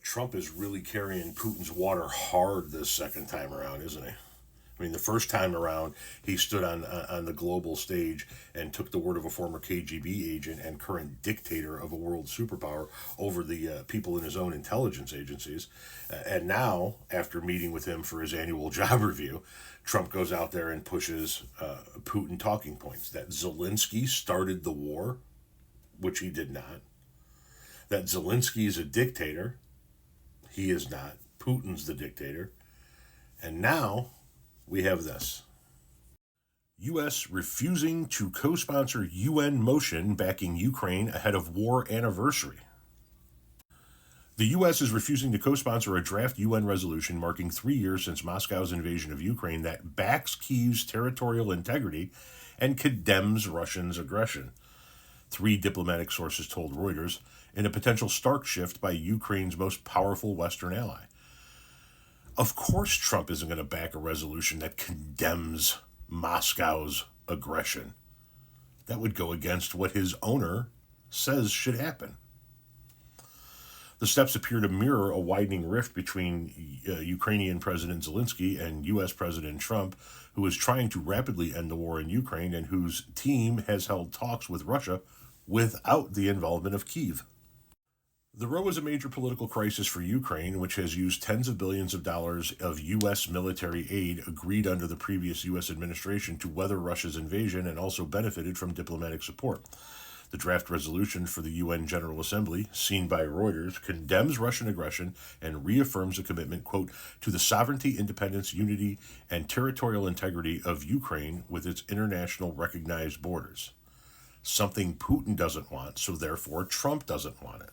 Trump is really carrying Putin's water hard this second time around, isn't he? I mean, the first time around, he stood on the global stage and took the word of a former KGB agent and current dictator of a world superpower over the people in his own intelligence agencies. And now, after meeting with him for his annual job review, Trump goes out there and pushes Putin talking points. That Zelensky started the war, which he did not. That Zelensky is a dictator. He is not. Putin's the dictator. And now we have this. U.S. refusing to co-sponsor UN motion backing Ukraine ahead of war anniversary. The U.S. is refusing to co-sponsor a draft UN resolution marking 3 years since Moscow's invasion of Ukraine that backs Kyiv's territorial integrity and condemns Russia's aggression. 3 diplomatic sources told Reuters, in a potential stark shift by Ukraine's most powerful Western ally. Of course Trump isn't going to back a resolution that condemns Moscow's aggression. That would go against what his owner says should happen. The steps appear to mirror a widening rift between Ukrainian President Zelensky and U.S. President Trump, who is trying to rapidly end the war in Ukraine and whose team has held talks with Russia without the involvement of Kyiv. The row is a major political crisis for Ukraine, which has used tens of billions of dollars of U.S. military aid agreed under the previous U.S. administration to weather Russia's invasion and also benefited from diplomatic support. The draft resolution for the UN General Assembly, seen by Reuters, condemns Russian aggression and reaffirms a commitment, quote, to the sovereignty, independence, unity, and territorial integrity of Ukraine with its international recognized borders. Something Putin doesn't want, so therefore Trump doesn't want it.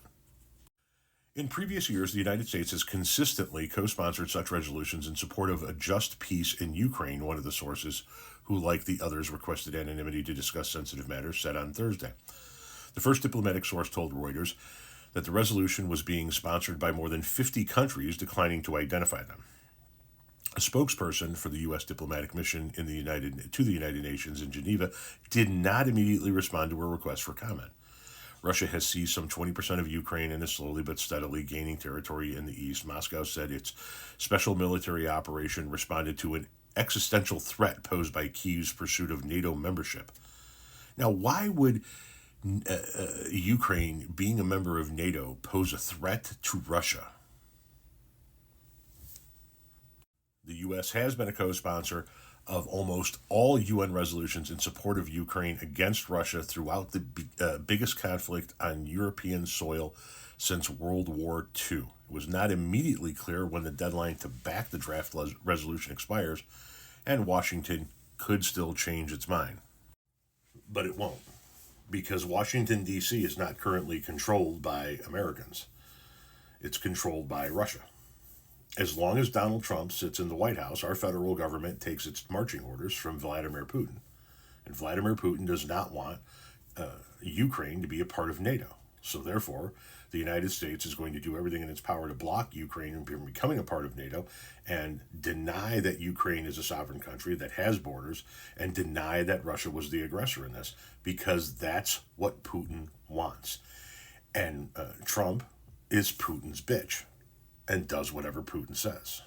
In previous years, the United States has consistently co-sponsored such resolutions in support of a just peace in Ukraine, one of the sources, who, like the others, requested anonymity to discuss sensitive matters, said on Thursday. The first diplomatic source told Reuters that the resolution was being sponsored by more than 50 countries, declining to identify them. A spokesperson for the U.S. diplomatic mission to the United Nations in Geneva did not immediately respond to a request for comment. Russia has seized some 20% of Ukraine and is slowly but steadily gaining territory in the east. Moscow said its special military operation responded to an existential threat posed by Kyiv's pursuit of NATO membership. Now, why would Ukraine, being a member of NATO, pose a threat to Russia? The U.S. has been a co-sponsor of almost all UN resolutions in support of Ukraine against Russia throughout the biggest conflict on European soil since World War II. It was not immediately clear when the deadline to back the draft resolution expires, and Washington could still change its mind. But it won't, because Washington, D.C. is not currently controlled by Americans. It's controlled by Russia. As long as Donald Trump sits in the White House, our federal government takes its marching orders from Vladimir Putin. And Vladimir Putin does not want Ukraine to be a part of NATO. So therefore, the United States is going to do everything in its power to block Ukraine from becoming a part of NATO and deny that Ukraine is a sovereign country that has borders and deny that Russia was the aggressor in this, because that's what Putin wants. And Trump is Putin's bitch and does whatever Putin says.